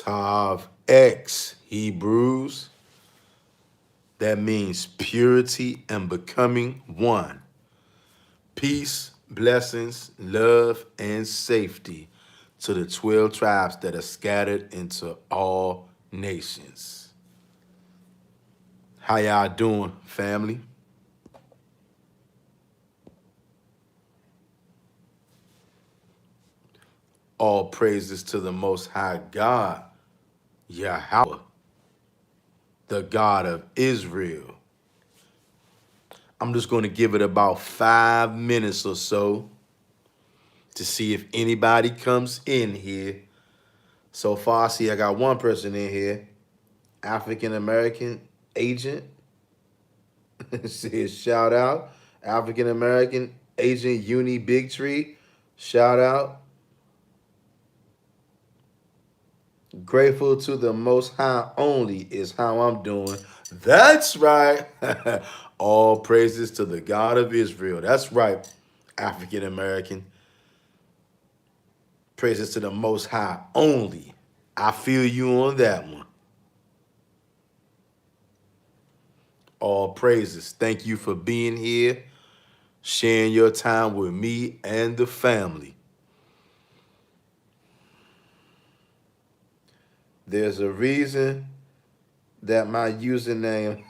Tav X, Hebrews. That means purity and becoming one. Peace, blessings, love, and safety to the 12 tribes that are scattered into all nations. How y'all doing, family? All praises to the Most High God, Yahweh, the God of Israel. I'm just going to give it about 5 minutes or so to see if anybody comes in here. So far, I see I got one person in here, African American agent. Says shout out, African American agent Uni Big Tree. Shout out. Grateful to the Most High only is how I'm doing. That's right. All praises to the God of Israel. That's right, African American. Praises to the Most High only. I feel you on that one. All praises. Thank you for being here, sharing your time with me and the family. There's a reason that my username,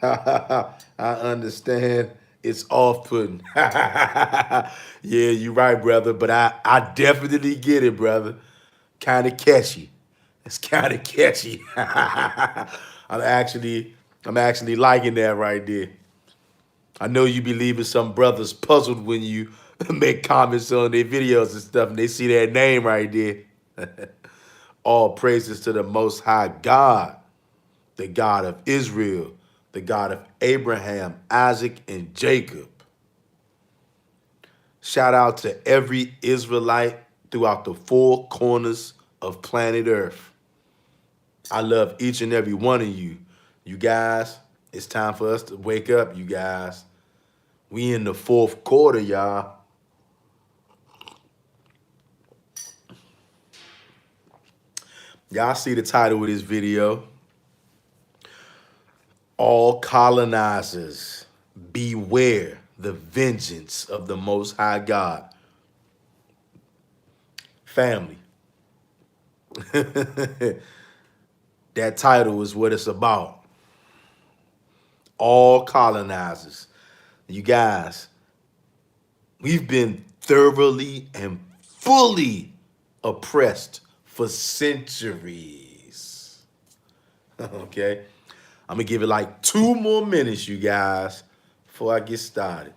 I understand it's off-putting. Yeah, you're right, brother, but I definitely get it, brother. Kind of catchy. It's kind of catchy. I'm actually liking that right there. I know you be leaving some brothers puzzled when you make comments on their videos and stuff and they see that name right there. All praises to the Most High God, the God of Israel, the God of Abraham, Isaac, and Jacob. Shout out to every Israelite throughout the four corners of planet Earth. I love each and every one of you. You guys, it's time for us to wake up, you guys. We in the fourth quarter, y'all. Y'all see the title of this video. All colonizers, beware the vengeance of the Most High God. Family. That title is what it's about. All colonizers. You guys, we've been thoroughly and fully oppressed for centuries. Okay? I'm going to give it like 2 more minutes, you guys, before I get started.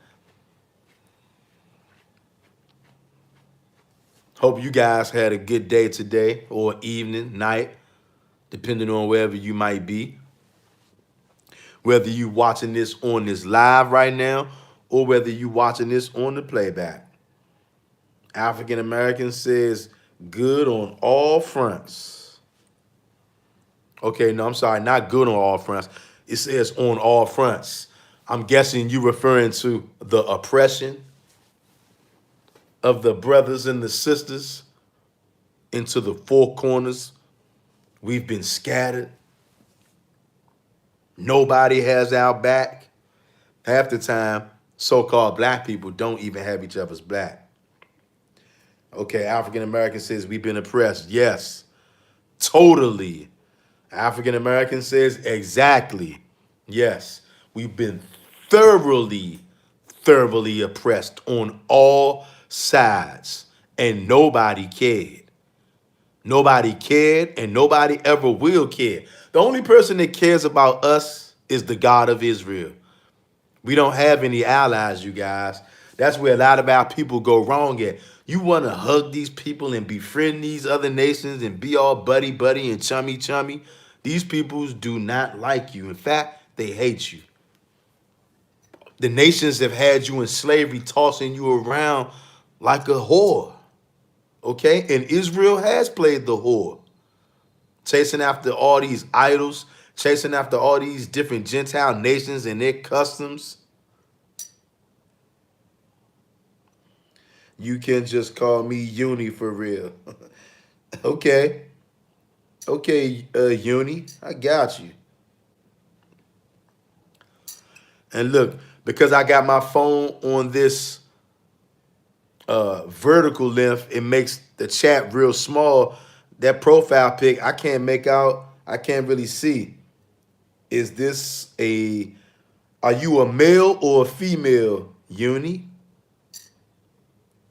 Hope you guys had a good day today or evening, night, depending on wherever you might be. Whether you watching this on this live right now or whether you watching this on the playback. African American says good on all fronts. Okay, no, I'm sorry, not good on all fronts. It says on all fronts. I'm guessing you referring to the oppression of the brothers and the sisters into the four corners. We've been scattered. Nobody has our back. Half the time, so-called black people don't even have each other's back. Okay, African American says we've been oppressed. Yes, totally. African American says exactly. Yes, we've been thoroughly, thoroughly oppressed on all sides, and nobody cared. Nobody cared, and nobody ever will care. The only person that cares about us is the God of Israel. We don't have any allies, you guys. That's where a lot of our people go wrong at. You want to hug these people and befriend these other nations and be all buddy-buddy and chummy-chummy. These peoples do not like you. In fact, they hate you. The nations have had you in slavery, tossing you around like a whore. Okay? And Israel has played the whore. Chasing after all these idols, chasing after all these different Gentile nations and their customs. You can just call me Uni for real. Okay. Okay, Uni, I got you. And look, because I got my phone on this vertical length, it makes the chat real small. That profile pic, I can't make out. I can't really see. Is this a? Are you a male or a female, Uni?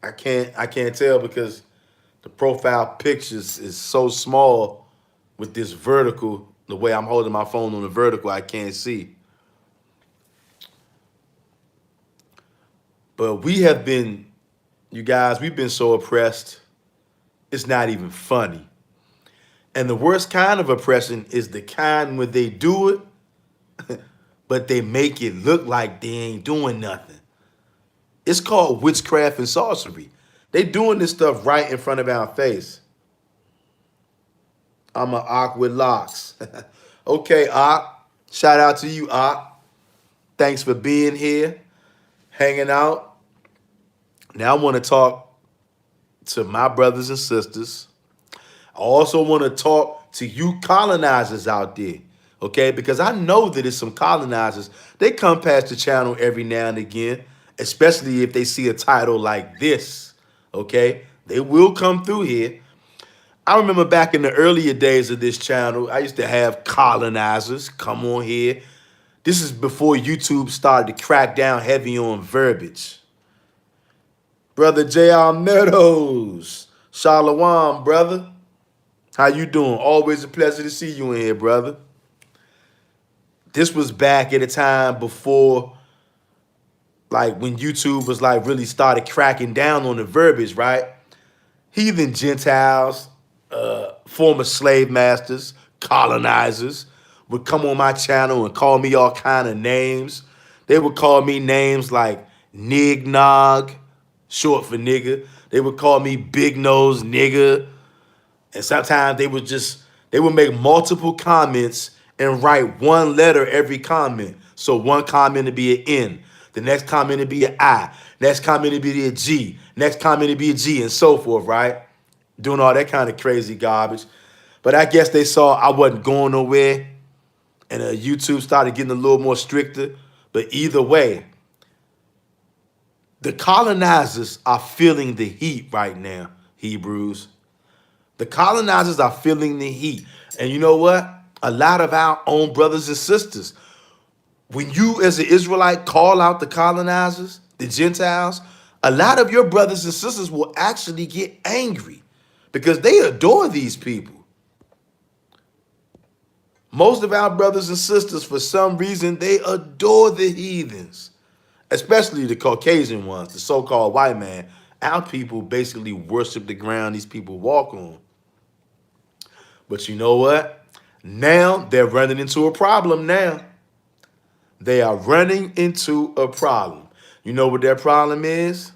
I can't tell because the profile pictures is so small with this vertical. The way I'm holding my phone on the vertical, I can't see. But we have been, you guys, we've been so oppressed. It's not even funny. And the worst kind of oppression is the kind when they do it, but they make it look like they ain't doing nothing. It's called witchcraft and sorcery. They doing this stuff right in front of our face. I'm a Ock with locks. Okay, Ock. Shout out to you, Ock. Thanks for being here, hanging out. Now I want to talk to my brothers and sisters. I also want to talk to you colonizers out there, okay? Because I know that it's some colonizers. They come past the channel every now and again, especially if they see a title like this, okay? They will come through here. I remember back in the earlier days of this channel, I used to have colonizers come on here. This is before YouTube started to crack down heavy on verbiage. Brother J.R. Meadows, Shalom, brother. How you doing? Always a pleasure to see you in here, brother. This was back at a time before, like, when YouTube was like really started cracking down on the verbiage, right? Heathen Gentiles, former slave masters, colonizers would come on my channel and call me all kind of names. They would call me names like Nig Nog, short for nigga. They would call me Big Nose Nigga. And sometimes they would make multiple comments and write one letter every comment. So one comment would be an N. The next comment would be an I. Next comment would be a G. Next comment would be a G and so forth, right? Doing all that kind of crazy garbage. But I guess they saw I wasn't going nowhere and YouTube started getting a little more stricter. But either way, the colonizers are feeling the heat right now, Hebrews. The colonizers are feeling the heat. And you know what? A lot of our own brothers and sisters, when you as an Israelite call out the colonizers, the Gentiles, a lot of your brothers and sisters will actually get angry because they adore these people. Most of our brothers and sisters, for some reason, they adore the heathens, especially the Caucasian ones, the so-called white man. Our people basically worship the ground these people walk on. But you know what? Now they're running into a problem now. They are running into a problem. You know what their problem is?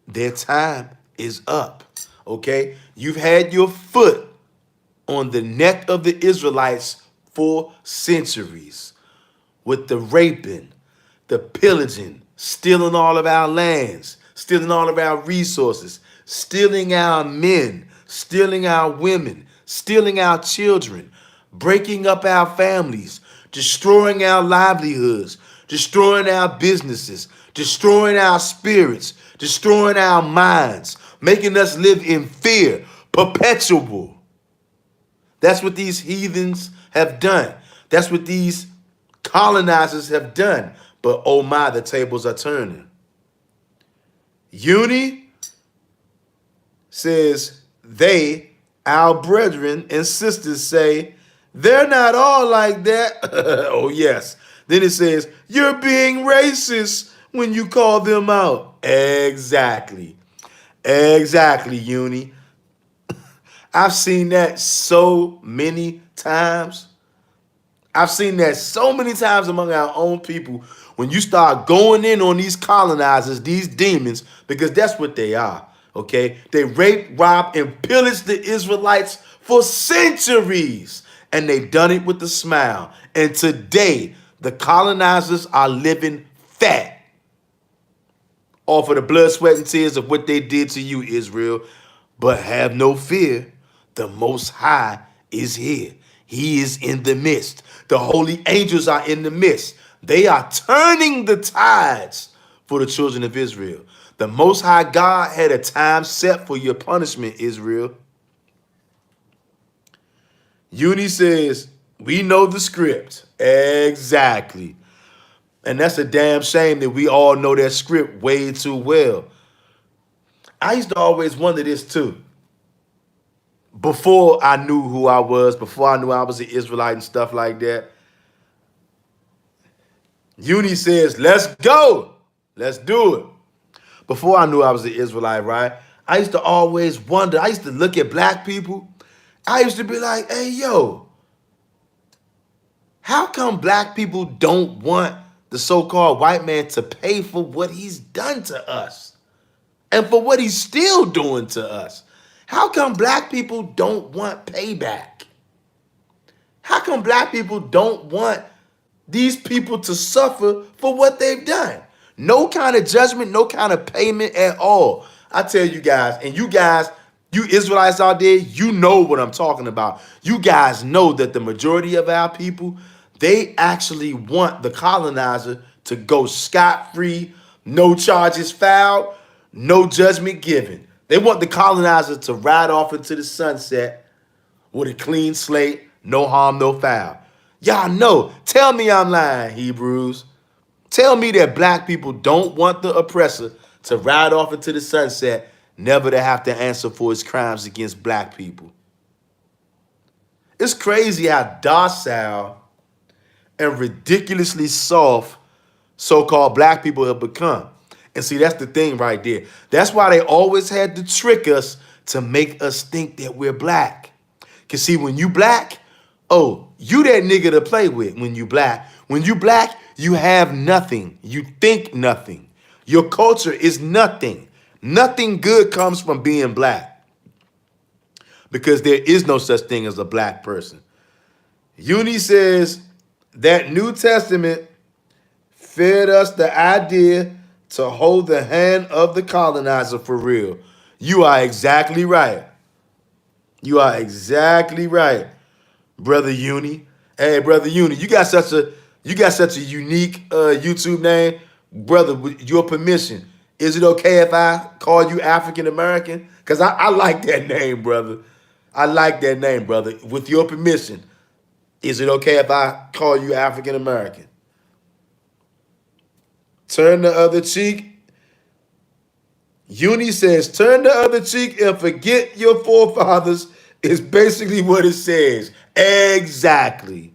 Their time is up, okay? You've had your foot on the neck of the Israelites for centuries with the raping, the pillaging, stealing all of our lands, stealing all of our resources, stealing our men, stealing our women, stealing our children, breaking up our families, destroying our livelihoods, destroying our businesses, destroying our spirits, destroying our minds, making us live in fear, perpetual. That's what these heathens have done. That's what these colonizers have done. But oh my, the tables are turning. Uni says they, our brethren and sisters, say they're not all like that. Oh yes. Then it says you're being racist when you call them out. Exactly. Exactly, Uni. I've seen that so many times. I've seen that so many times among our own people when you start going in on these colonizers, these demons, because that's what they are, okay? They rape, rob, and pillage the Israelites for centuries, and they've done it with a smile. And today, the colonizers are living fat off of the blood, sweat, and tears of what they did to you, Israel. But have no fear. The Most High is here. He is in the midst. The holy angels are in the midst. They are turning the tides for the children of Israel. The Most High God had a time set for your punishment, Israel. Uni says, we know the script. Exactly. And that's a damn shame that we all know that script way too well. I used to always wonder this too. Before I knew who I was, before I knew I was an Israelite and stuff like that, Uni says, let's go. Let's do it. Before I knew I was an Israelite, right? I used to always wonder. I used to look at black people. I used to be like, hey, yo, how come black people don't want the so-called white man to pay for what he's done to us and for what he's still doing to us? How come black people don't want payback? How come black people don't want these people to suffer for what they've done? No kind of judgment, no kind of payment at all. I tell you guys, and you guys, you Israelites out there, you know what I'm talking about. You guys know that the majority of our people, they actually want the colonizer to go scot-free, no charges filed, no judgment given. They want the colonizer to ride off into the sunset with a clean slate, no harm, no foul. Y'all know. Tell me I'm lying, Hebrews. Tell me that black people don't want the oppressor to ride off into the sunset, never to have to answer for his crimes against black people. It's crazy how docile and ridiculously soft so-called black people have become. And see, that's the thing right there. That's why they always had to trick us to make us think that we're black. Because see, when you black, oh, you that nigga to play with when you black. When you black, you have nothing. You think nothing. Your culture is nothing. Nothing good comes from being black. Because there is no such thing as a black person. Uni says that New Testament fed us the idea to hold the hand of the colonizer for real. You are exactly right. You are exactly right, Brother Uni. Hey, Brother Uni, you got such a unique YouTube name. Brother, with your permission, is it okay if I call you African American? Because I like that name, brother. I like that name, brother. With your permission, is it okay if I call you African American? Turn the other cheek. Uni says, turn the other cheek and forget your forefathers is basically what it says. Exactly.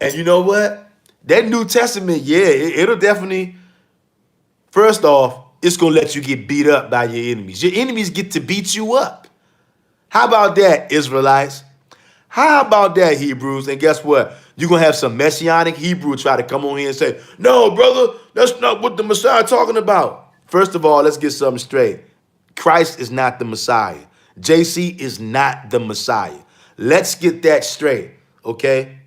And you know what? That New Testament, yeah, it'll definitely, first off, it's going to let you get beat up by your enemies. Your enemies get to beat you up. How about that, Israelites? How about that, Hebrews? And guess what? You're going to have some messianic Hebrew try to come on here and say, no, brother, that's not what the Messiah talking about. First of all, let's get something straight. Christ is not the Messiah. JC is not the Messiah. Let's get that straight, okay?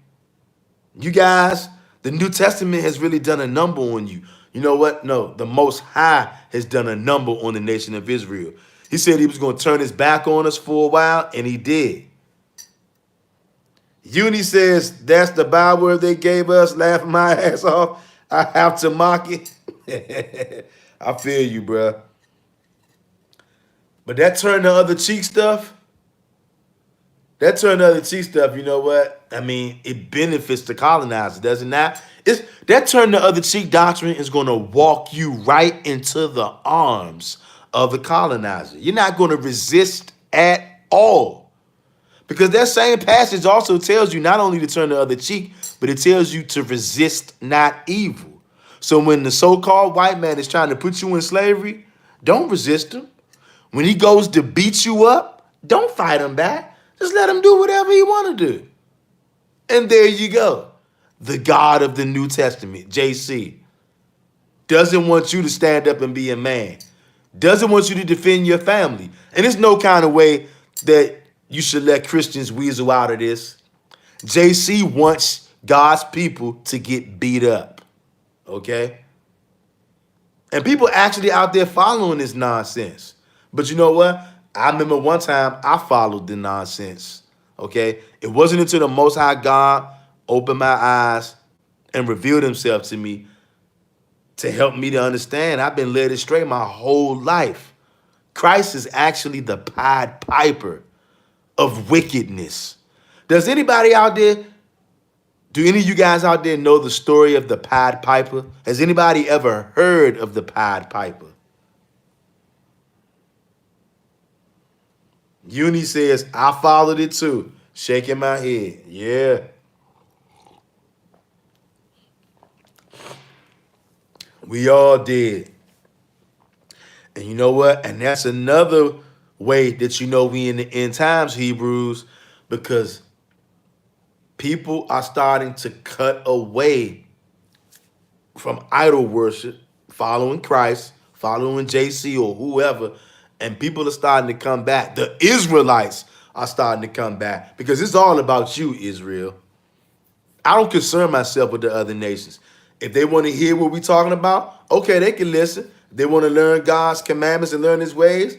You guys, the New Testament has really done a number on you. You know what? No, the Most High has done a number on the nation of Israel. He said he was going to turn his back on us for a while, and he did. Uni says, that's the byword they gave us, laughing my ass off. I have to mock it. I feel you, bruh. But that turn the other cheek stuff, you know what? I mean, it benefits the colonizer, does it not? That turn the other cheek doctrine is going to walk you right into the arms of the colonizer. You're not going to resist at all. Because that same passage also tells you not only to turn the other cheek, but it tells you to resist not evil. So when the so-called white man is trying to put you in slavery, don't resist him. When he goes to beat you up, don't fight him back. Just let him do whatever he want to do. And there you go. The God of the New Testament, JC, doesn't want you to stand up and be a man. Doesn't want you to defend your family. And there's no kind of way that you should let Christians weasel out of this. JC wants God's people to get beat up. Okay? And people actually out there following this nonsense. But you know what? I remember one time I followed the nonsense. Okay? It wasn't until the Most High God opened my eyes and revealed himself to me to help me to understand. I've been led astray my whole life. Christ is actually the Pied Piper of wickedness. Does anybody out there, do any of you guys out there know the story of the Pied Piper? Has anybody ever heard of the Pied Piper? Uni says, I followed it too. Shaking my head. Yeah. We all did. And you know what? And that's another way that you know we in the end times, Hebrews, because people are starting to cut away from idol worship, following Christ, following JC or whoever, and people are starting to come back. The Israelites are starting to come back because it's all about you, Israel. I don't concern myself with the other nations. If they want to hear what we're talking about, okay, they can listen. If they want to learn God's commandments and learn his ways,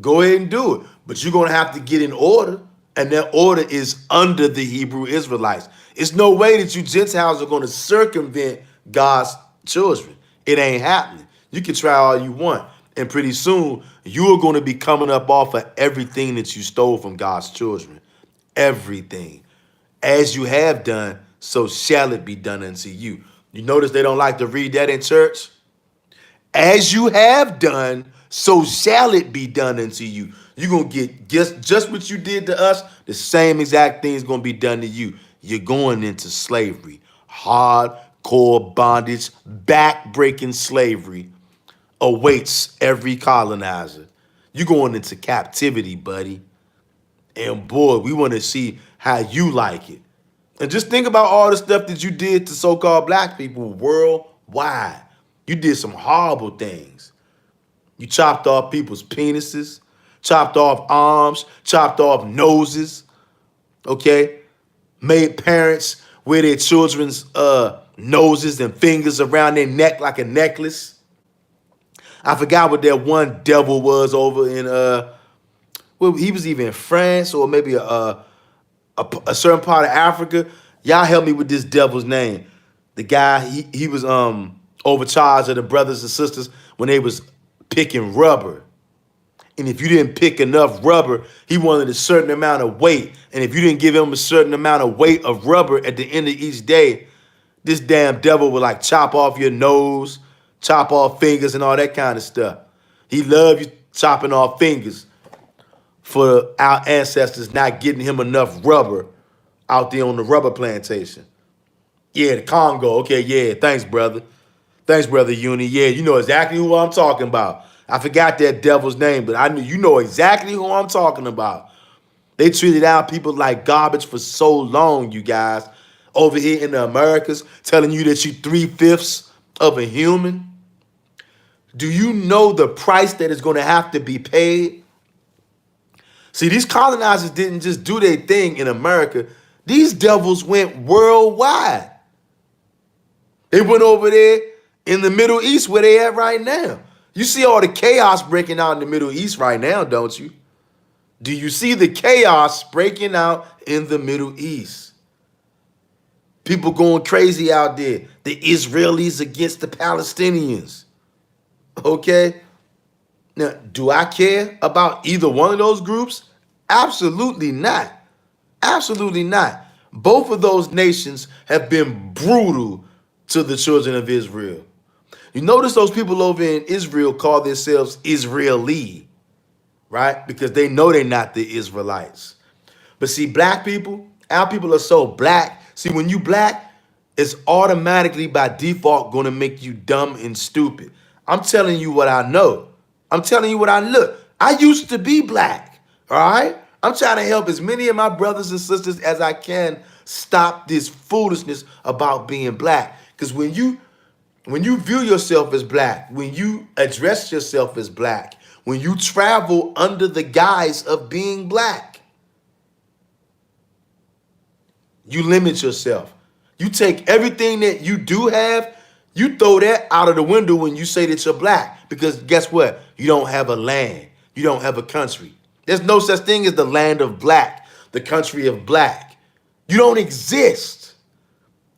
go ahead and do it. But you're going to have to get in order, and that order is under the Hebrew Israelites. It's no way that you Gentiles are going to circumvent God's children. It ain't happening. You can try all you want, and pretty soon you are going to be coming up off of everything that you stole from God's children. Everything. As you have done, so shall it be done unto you. You notice they don't like to read that in church? As you have done, so shall it be done unto you. You're going to get just what you did to us, the same exact thing is going to be done to you. You're going into slavery. Hardcore bondage, back-breaking slavery awaits every colonizer. You're going into captivity, buddy. And boy, we want to see how you like it. And just think about all the stuff that you did to so-called black people worldwide. You did some horrible things. You chopped off people's penises, chopped off arms, chopped off noses, okay? Made parents wear their children's noses and fingers around their neck like a necklace. I forgot what that one devil was over in, well, he was either in France or maybe a certain part of Africa. Y'all help me with this devil's name. The guy, he was overcharged of the brothers and sisters when they was picking rubber. And if you didn't pick enough rubber, he wanted a certain amount of weight. And if you didn't give him a certain amount of weight of rubber at the end of each day, this damn devil would like chop off your nose, chop off fingers and all that kind of stuff. He loved you chopping off fingers for our ancestors not getting him enough rubber out there on the rubber plantation. Yeah, the Congo. Okay, yeah, thanks, brother. Thanks, brother Uni. Yeah, you know exactly who I'm talking about. I forgot that devil's name, but I knew you know exactly who I'm talking about. They treated our people like garbage for so long, you guys. Over here in the Americas, telling you that you 3/5 of a human. Do you know the price that is going to have to be paid? See, these colonizers didn't just do their thing in America. These devils went worldwide. They went over there in the Middle East where they at right now. You see all the chaos breaking out in the Middle East right now, don't you? Do you see the chaos breaking out in the Middle East? People going crazy out there. The Israelis against the Palestinians. Okay? Now, do I care about either one of those groups? Absolutely not. Absolutely not. Both of those nations have been brutal to the children of Israel. You notice those people over in Israel call themselves Israeli, right? Because they know they're not the Israelites. But see, black people, our people are so black. See, when you black, it's automatically by default going to make you dumb and stupid. I'm telling you what I know. I'm telling you what I look. I used to be black, all right? I'm trying to help as many of my brothers and sisters as I can stop this foolishness about being black. Because when you view yourself as black, when you address yourself as black, when you travel under the guise of being black, you limit yourself. You take everything that you do have, you throw that out of the window when you say that you're black. Because guess what? You don't have a land. You don't have a country. There's no such thing as the land of black. the country of black. You don't exist.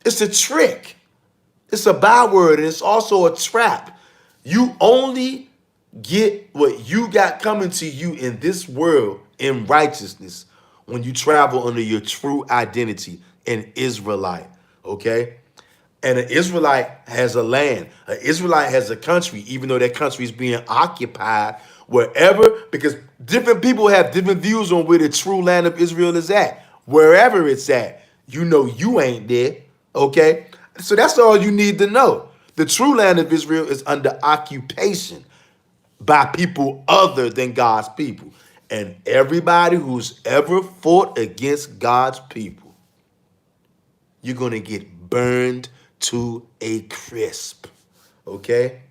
It's a trick. It's a byword, and it's also a trap. You only get what you got coming to you in this world in righteousness when you travel under your true identity, an Israelite. Okay? And an Israelite has a land. An Israelite has a country, even though that country is being occupied wherever, because different people have different views on where the true land of Israel is at. Wherever it's at, you know you ain't there. Okay? So that's all you need to know. The true land of Israel is under occupation by people other than God's people. And everybody who's ever fought against God's people, you're going to get burned to a crisp. Okay?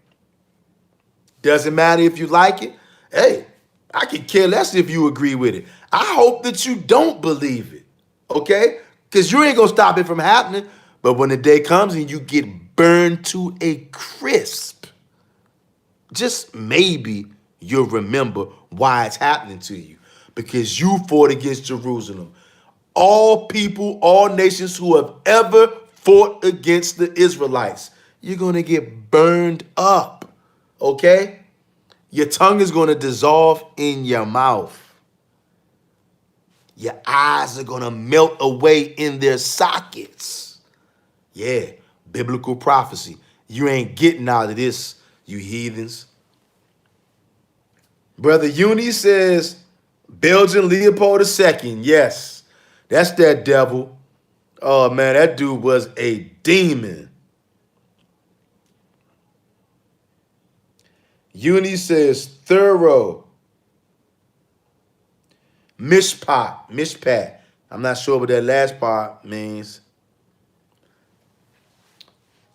Doesn't matter if you like it. Hey, I could care less if you agree with it. I hope that you don't believe it. Okay? Because you ain't going to stop it from happening. But when the day comes and you get burned to a crisp, just maybe you'll remember why it's happening to you. Because you fought against Jerusalem. All people, all nations who have ever fought against the Israelites, you're going to get burned up. Okay? Your tongue is going to dissolve in your mouth. Your eyes are going to melt away in their sockets. Yeah, biblical prophecy. You ain't getting out of this, you heathens. Brother Uni says, Belgian Leopold II. Yes, that's that devil. Oh, man, that dude was a demon. Uni says, thorough. Mishpat. I'm not sure what that last part means.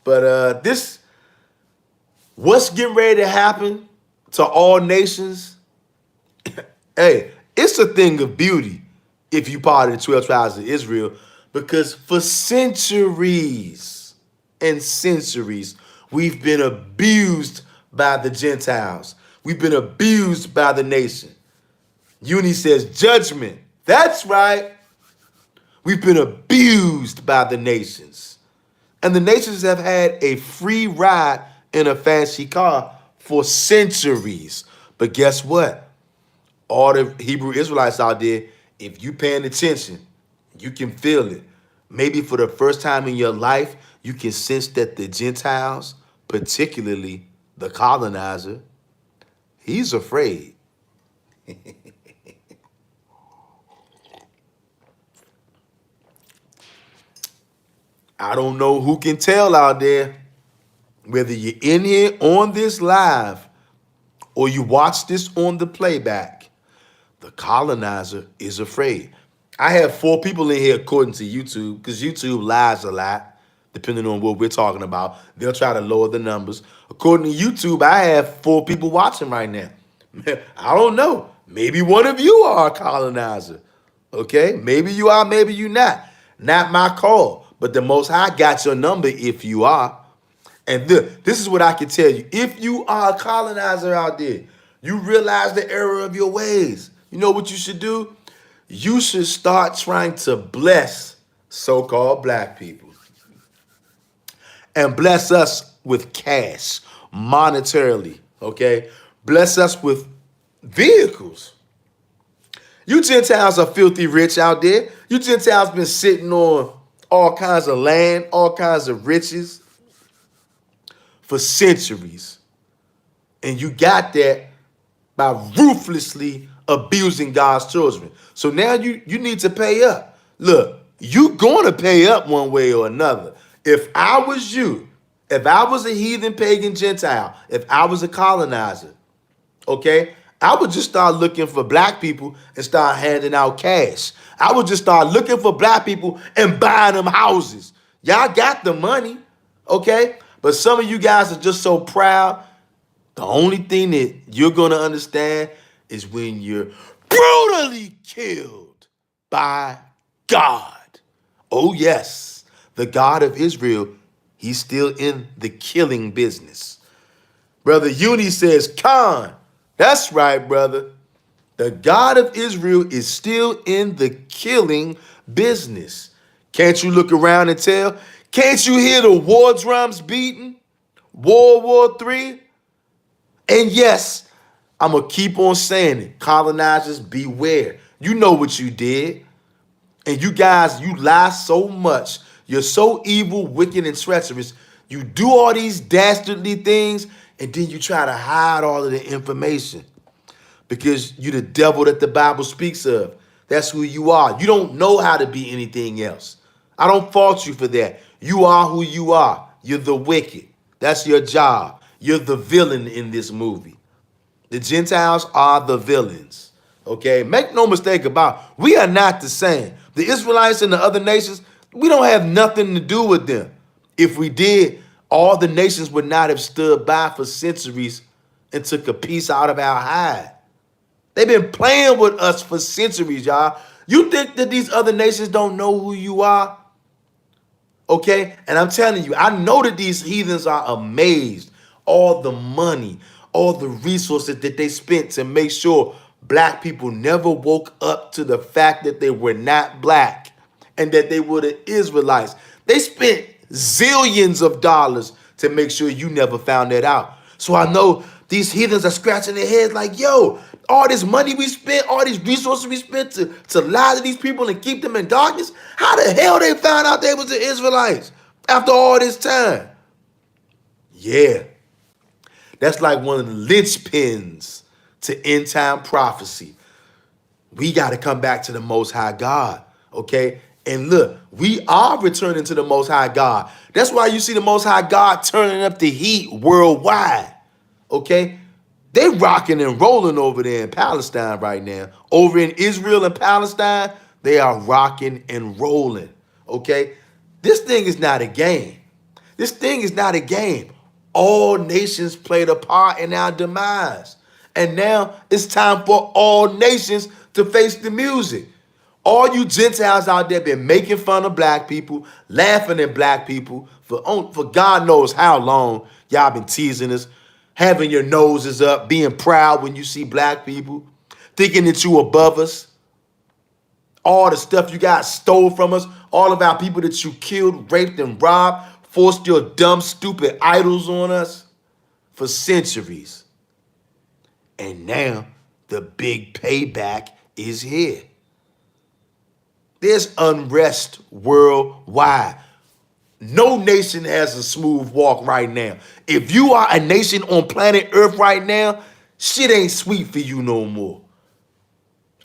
But what's getting ready to happen to all nations? Hey, it's a thing of beauty if you part of the 12 tribes of Israel, because for centuries and centuries, we've been abused by the Gentiles. We've been abused by the nation. Uni says judgment. That's right. We've been abused by the nations. And the nations have had a free ride in a fancy car for centuries. But guess what? All the Hebrew Israelites out there, if you paying attention, you can feel it. Maybe for the first time in your life, you can sense that the Gentiles, particularly the colonizer, he's afraid. I don't know who can tell out there, whether you're in here on this live or you watch this on the playback, the colonizer is afraid. I have 4 people in here according to YouTube, because YouTube lies a lot, depending on what we're talking about. They'll try to lower the numbers. According to YouTube, I have 4 people watching right now. I don't know. Maybe one of you are a colonizer. Okay? Maybe you are, maybe you're not. Not my call. But the Most High got your number if you are. And this is what I can tell you. If you are a colonizer out there, you realize the error of your ways. You know what you should do? You should start trying to bless so-called black people. And bless us with cash, monetarily, okay? Bless us with vehicles. You Gentiles are filthy rich out there. You Gentiles been sitting on all kinds of land, all kinds of riches for centuries. And you got that by ruthlessly abusing God's children. So now you need to pay up. Look, you going to pay up one way or another. If I was you, if I was a heathen pagan Gentile, if I was a colonizer, okay, I would just start looking for black people and start handing out cash. I would just start looking for black people and buying them houses. Y'all got the money, okay? But some of you guys are just so proud. The only thing that you're going to understand is when you're brutally killed by God. Oh, yes, the God of Israel, he's still in the killing business. Brother Uni says, Khan. That's right, brother. The God of Israel is still in the killing business. Can't you look around and tell? Can't you hear the war drums beating? World War III? And yes, I'm going to keep on saying it. Colonizers, beware. You know what you did. And you guys, you lie so much. You're so evil, wicked, and treacherous. You do all these dastardly things, and then you try to hide all of the information because you're the devil that the Bible speaks of. That's who you are. You don't know how to be anything else. I don't fault you for that. You are who you are. You're the wicked. That's your job. You're the villain in this movie. The Gentiles are the villains. Okay? Make no mistake about it. We are not the same. The Israelites and the other nations, we don't have nothing to do with them. If we did, all the nations would not have stood by for centuries and took a piece out of our hide. They've been playing with us for centuries, y'all. You think that these other nations don't know who you are? Okay? And I'm telling you, I know that these heathens are amazed. All the money, all the resources that they spent to make sure black people never woke up to the fact that they were not black and that they were the Israelites. They spent zillions of dollars to make sure you never found that out. So I know these heathens are scratching their heads like, yo, all this money we spent, all these resources we spent to lie to these people and keep them in darkness. How the hell they found out they was the Israelites after all this time? Yeah, that's like one of the linchpins to end time prophecy. We got to come back to the Most High God, okay? And look, we are returning to the Most High God. That's why you see the Most High God turning up the heat worldwide, okay? They rocking and rolling over there in Palestine right now. Over in Israel and Palestine, they are rocking and rolling, okay? This thing is not a game. This thing is not a game. All nations played a part in our demise. And now it's time for all nations to face the music. All you Gentiles out there been making fun of black people, laughing at black people for God knows how long y'all been teasing us, having your noses up, being proud when you see black people, thinking that you above us. All the stuff you got stole from us, all of our people that you killed, raped, and robbed, forced your dumb, stupid idols on us for centuries. And now the big payback is here. There's unrest worldwide. No nation has a smooth walk right now. If you are a nation on planet Earth right now, shit ain't sweet for you no more.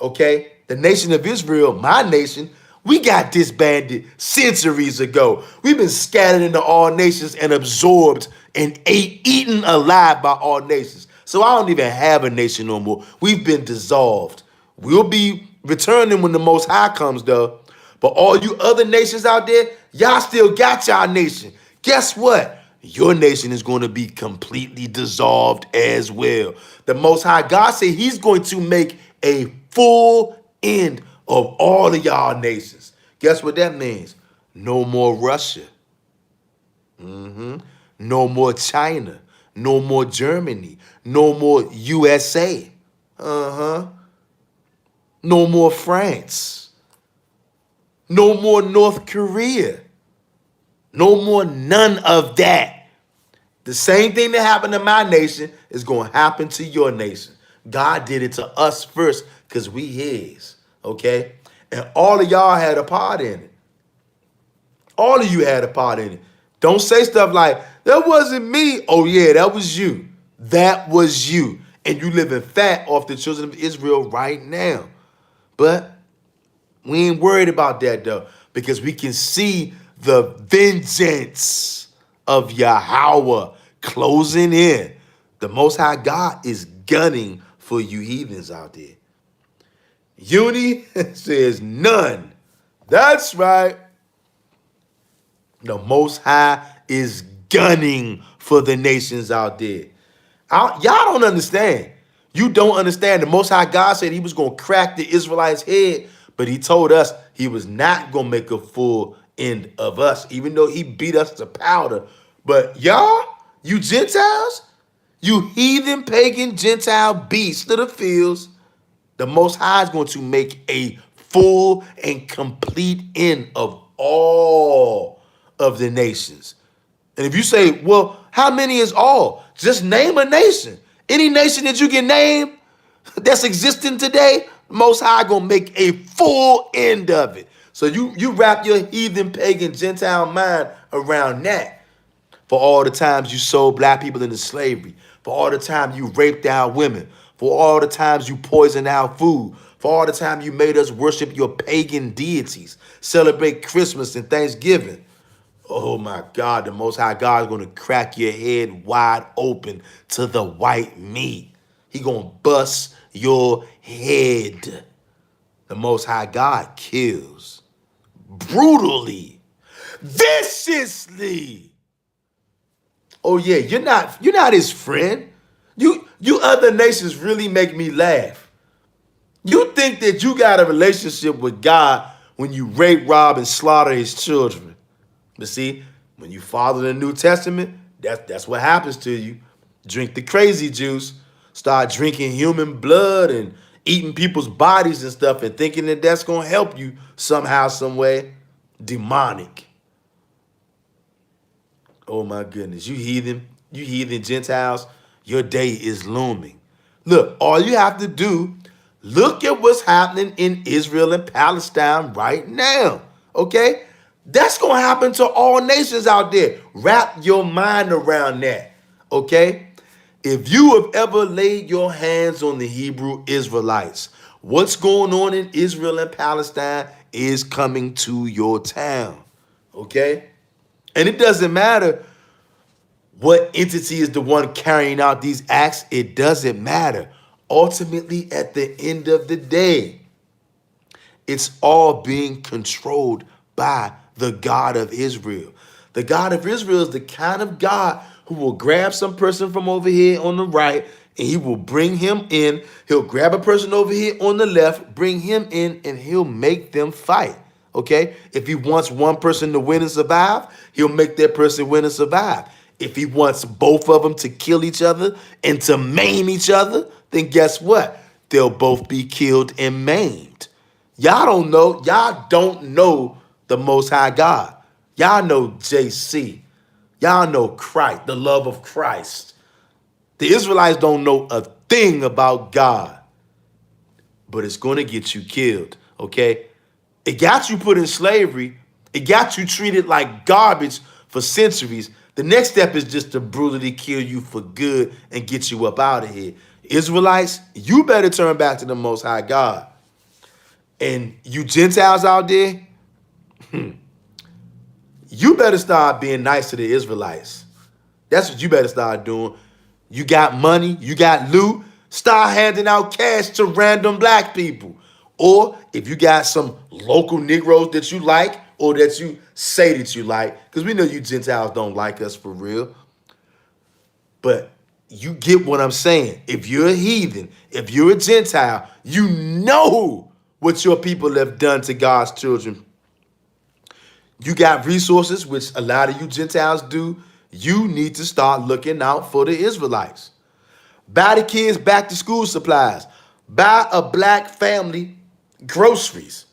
Okay? The nation of Israel, my nation, we got disbanded centuries ago. We've been scattered into all nations and absorbed and eaten alive by all nations. So I don't even have a nation no more. We've been dissolved. We'll be returning when the Most High comes, though. But all you other nations out there, y'all still got y'all nation. Guess what? Your nation is going to be completely dissolved as well. The Most High God said he's going to make a full end of all of y'all nations. Guess what that means? No more Russia. No more China. No more Germany. No more USA. No more France. No more North Korea. No more none of that. The same thing that happened to my nation is going to happen to your nation. God did it to us first because we his, okay? And all of y'all had a part in it. All of you had a part in it. Don't say stuff like, that wasn't me. Oh, yeah, that was you. That was you. And you living fat off the children of Israel right now. But we ain't worried about that, though, because we can see the vengeance of Yahweh closing in. The Most High God is gunning for you heathens out there. Uni says none. That's right. The Most High is gunning for the nations out there. Y'all don't understand. You don't understand. The Most High God said he was going to crack the Israelites' head, but he told us he was not going to make a full end of us, even though he beat us to powder. But y'all, you Gentiles, you heathen, pagan, Gentile beasts of the fields, The Most High is going to make a full and complete end of all of the nations. And if you say, well, how many is all? Just name a nation. Any nation that you can name that's existing today, Most High gonna make a full end of it. So you wrap your heathen, pagan, Gentile mind around that. For all the times you sold black people into slavery, for all the time you raped our women, for all the times you poisoned our food, for all the time you made us worship your pagan deities, celebrate Christmas and Thanksgiving. Oh my God, the Most High God is going to crack your head wide open to the white meat. He going to bust your head. The Most High God kills brutally, viciously. Oh yeah, you're not his friend. You other nations really make me laugh. You think that you got a relationship with God when you rape, rob, and slaughter his children. But see, when you follow the New Testament, that's what happens to you. Drink the crazy juice, start drinking human blood and eating people's bodies and stuff and thinking that that's going to help you somehow, some way. Demonic. Oh my goodness, you heathen Gentiles, your day is looming. Look, all you have to do, look at what's happening in Israel and Palestine right now, okay? That's going to happen to all nations out there. Wrap your mind around that, okay? If you have ever laid your hands on the Hebrew Israelites, what's going on in Israel and Palestine is coming to your town, okay? And it doesn't matter what entity is the one carrying out these acts. It doesn't matter. Ultimately, at the end of the day, it's all being controlled by the God of Israel. The God of Israel is the kind of God who will grab some person from over here on the right and he will bring him in. He'll grab a person over here on the left, bring him in, and he'll make them fight. Okay? If he wants one person to win and survive, he'll make that person win and survive. If he wants both of them to kill each other and to maim each other, then guess what? They'll both be killed and maimed. Y'all don't know the Most High God. Y'all know JC. Y'all know Christ, the love of Christ. The Israelites don't know a thing about God, but it's going to get you killed, okay? It got you put in slavery. It got you treated like garbage for centuries. The next step is just to brutally kill you for good and get you up out of here. Israelites, you better turn back to the Most High God. And you Gentiles out there, you better start being nice to the Israelites. That's what you better start doing. You got money, you got loot, start handing out cash to random black people. Or if you got some local Negroes that you like or that you say that you like, because we know you Gentiles don't like us for real. But you get what I'm saying. If you're a heathen, if you're a Gentile, you know what your people have done to God's children. You got resources, which a lot of you Gentiles do. You need to start looking out for the Israelites. Buy the kids back to school supplies. Buy a black family groceries.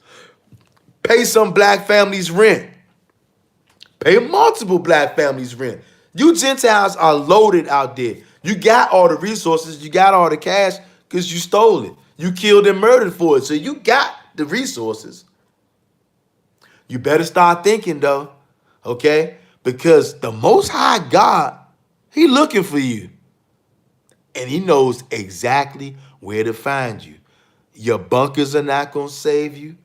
Pay some black families rent. Pay multiple black families rent. You Gentiles are loaded out there. You got all the resources. You got all the cash because you stole it. You killed and murdered for it. So you got the resources. You better start thinking though, okay? Because the Most High God, he looking for you. And he knows exactly where to find you. Your bunkers are not going to save you.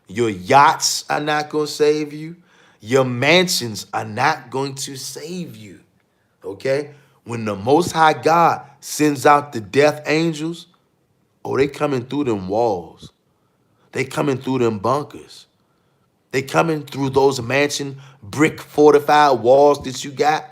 Your yachts are not going to save you. Your mansions are not going to save you, okay? When the Most High God sends out the death angels, oh, they coming through them walls. They coming through them bunkers. They coming through those mansion brick fortified walls that you got.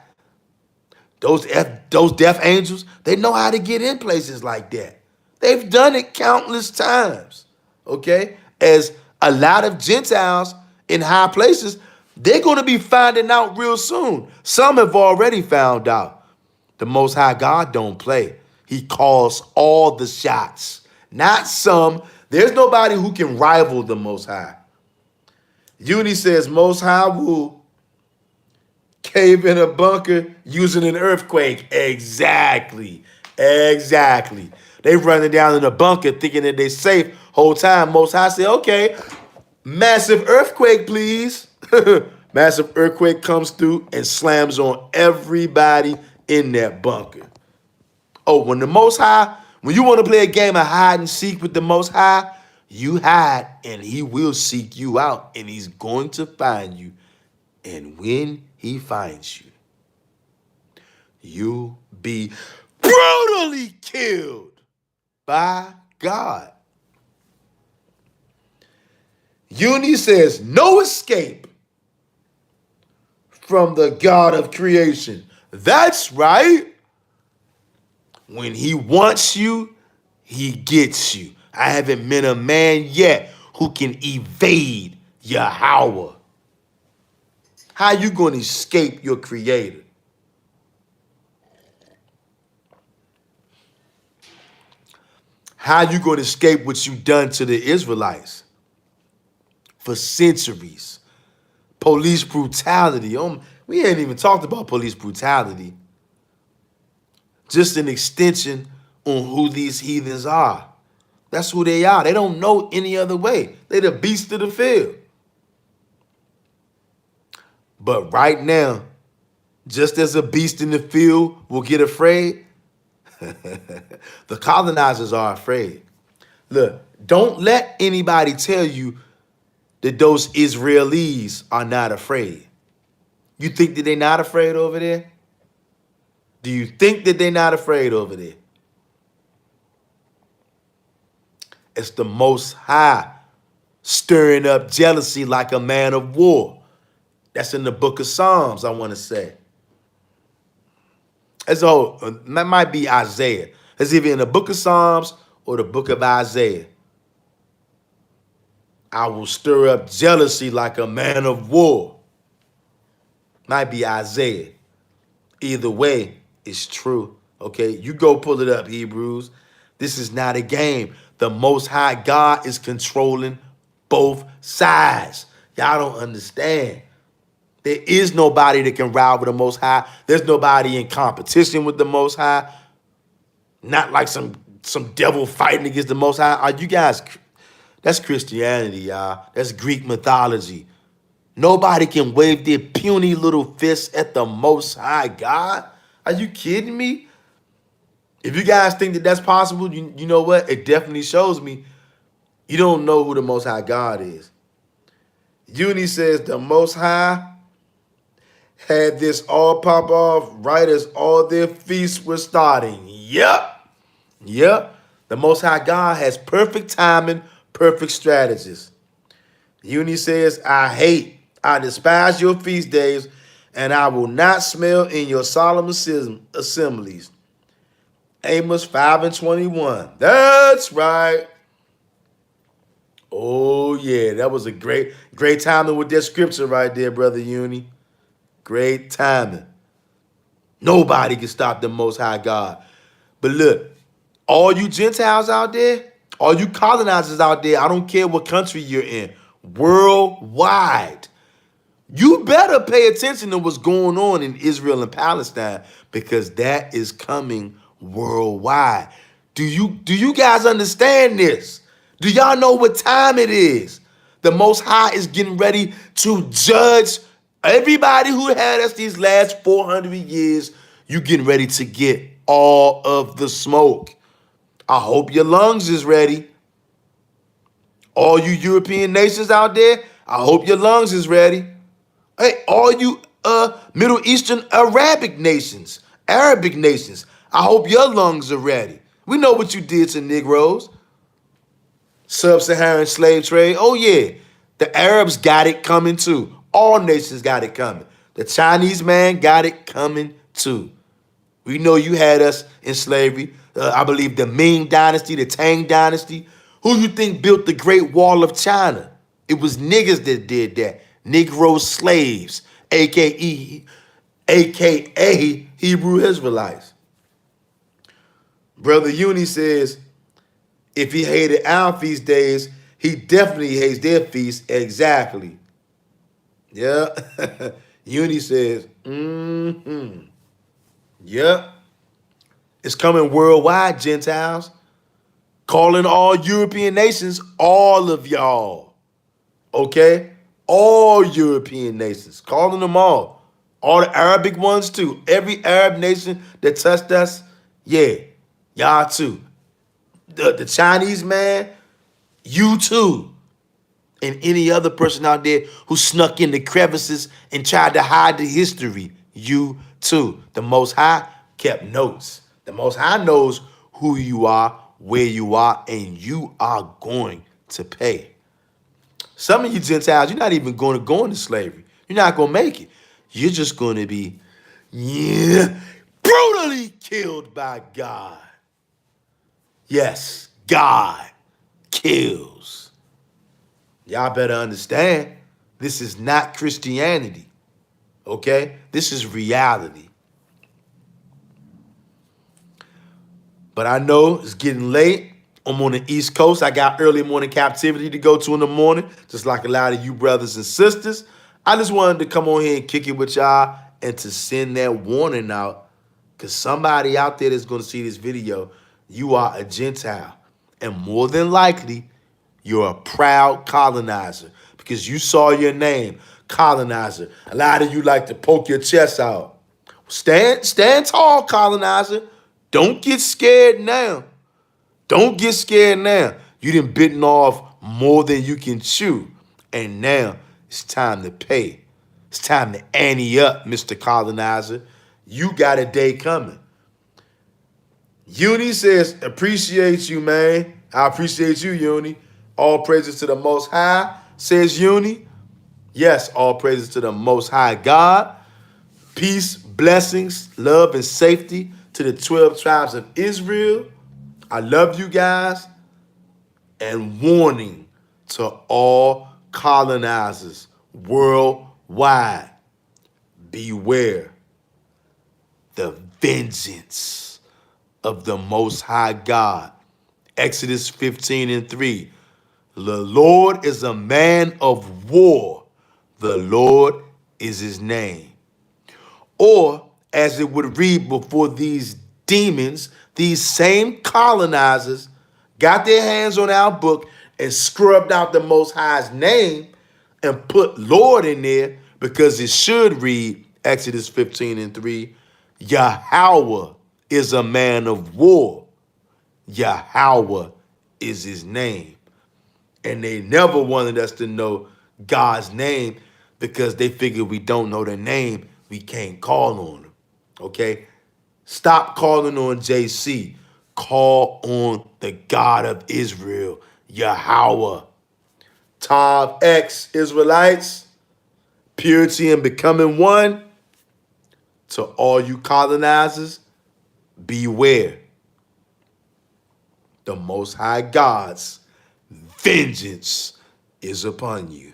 Those death angels, they know how to get in places like that. They've done it countless times, okay? As a lot of Gentiles in high places, they're going to be finding out real soon. Some have already found out. The Most High God don't play. He calls all the shots. Not some. There's nobody who can rival the Most High. Uni says Most High will cave in a bunker using an earthquake. Exactly. Exactly. They running down in a bunker thinking that they safe. Whole time, Most High say, okay, massive earthquake, please. Massive earthquake comes through and slams on everybody in that bunker. Oh, when you want to play a game of hide and seek with the Most High, you hide and he will seek you out and he's going to find you. And when he finds you, you'll be brutally killed by God. Uni says, no escape from the God of creation. That's right. When he wants you, he gets you. I haven't met a man yet who can evade Yahweh. How you going to escape your creator? How you going to escape what you done to the Israelites for centuries? Police brutality. We ain't even talked about police brutality. Just an extension on who these heathens are. That's who they are. They don't know any other way. They the beast of the field. But right now, just as a beast in the field will get afraid, the colonizers are afraid. Look, don't let anybody tell you that those Israelis are not afraid. You think that they're not afraid over there? Do you think that they're not afraid over there? It's the Most High stirring up jealousy like a man of war. That's in the book of Psalms, I want to say. That might be Isaiah. It's either in the book of Psalms or the book of Isaiah. I will stir up jealousy like a man of war. Might be Isaiah. Either way, it's true. Okay, you go pull it up, Hebrews. This is not a game. The Most High God is controlling both sides. Y'all don't understand. There is nobody that can rival the Most High. There's nobody in competition with the Most High. Not like some devil fighting against the Most High. Are you guys? That's Christianity, y'all. That's Greek mythology. Nobody can wave their puny little fists at the Most High God. Are you kidding me? If you guys think that that's possible, you know what? It definitely shows me you don't know who the Most High God is. Uni says the Most High had this all pop off right as all their feasts were starting. Yep. The Most High God has perfect timing, perfect strategies. Uni says, I despise your feast days, and I will not smell in your solemn assemblies. Amos 5:21. That's right. Oh, yeah, that was a great timing with that scripture right there, Brother Uni. Great timing. Nobody can stop the Most High God. But look, all you Gentiles out there, all you colonizers out there, I don't care what country you're in, worldwide, you better pay attention to what's going on in Israel and Palestine because that is coming worldwide. Do you guys understand this? Do y'all know what time it is? The Most High is getting ready to judge everybody who had us these last 400 years. You getting ready to get all of the smoke. I hope your lungs is ready. All you European nations out there, I hope your lungs is ready. Hey, all you Middle Eastern Arabic nations, I hope your lungs are ready. We know what you did to Negroes. Sub-Saharan slave trade. Oh, yeah. The Arabs got it coming too. All nations got it coming. The Chinese man got it coming too. We know you had us in slavery. I believe the Ming Dynasty, the Tang Dynasty. Who you think built the Great Wall of China? It was niggas that did that. Negro slaves, AKA Hebrew Israelites. Brother Uni says, If he hated our feast days, he definitely hates their feast. Exactly. Yeah. Uni says, mm-hmm. Yep. It's coming worldwide, Gentiles. Calling all European nations, all of y'all. Okay? All European nations. Calling them all. All the Arabic ones too. Every Arab nation that touched us, yeah. Y'all too. The Chinese man, you too. And any other person out there who snuck in the crevices and tried to hide the history, you too. The Most High kept notes. The Most High knows who you are, where you are, and you are going to pay. Some of you Gentiles, you're not even going to go into slavery. You're not going to make it. You're just going to be, yeah, brutally killed by God. Yes, God kills. Y'all better understand, this is not Christianity, okay? This is reality. But I know it's getting late. I'm on the East Coast. I got early morning captivity to go to in the morning, just like a lot of you brothers and sisters. I just wanted to come on here and kick it with y'all and to send that warning out, because somebody out there that's going to see this video, you are a Gentile. And more than likely, you're a proud colonizer because you saw your name, colonizer. A lot of you like to poke your chest out. Stand tall, colonizer. Don't get scared now. Don't get scared now. You done bitten off more than you can chew. And now it's time to pay. It's time to ante up, Mr. Colonizer. You got a day coming. Uni says, appreciate you, man. I appreciate you, Uni. All praises to the Most High, says Uni. Yes, all praises to the Most High God. Peace, blessings, love, and safety to the 12 tribes of Israel. I love you guys. And warning to all colonizers worldwide. Beware the vengeance of the Most High God. Exodus 15:3. The Lord is a man of war. The Lord is his name. Or, as it would read before these demons, these same colonizers got their hands on our book and scrubbed out the Most High's name and put Lord in there, because it should read, Exodus 15:3, Yahweh is a man of war. Yahweh is his name. And they never wanted us to know God's name because they figured we don't know the name, we can't call on him. Okay? Stop calling on JC. Call on the God of Israel, Yahweh. Tav X Israelites, purity and becoming one. To all you colonizers, beware. The Most High God's vengeance is upon you.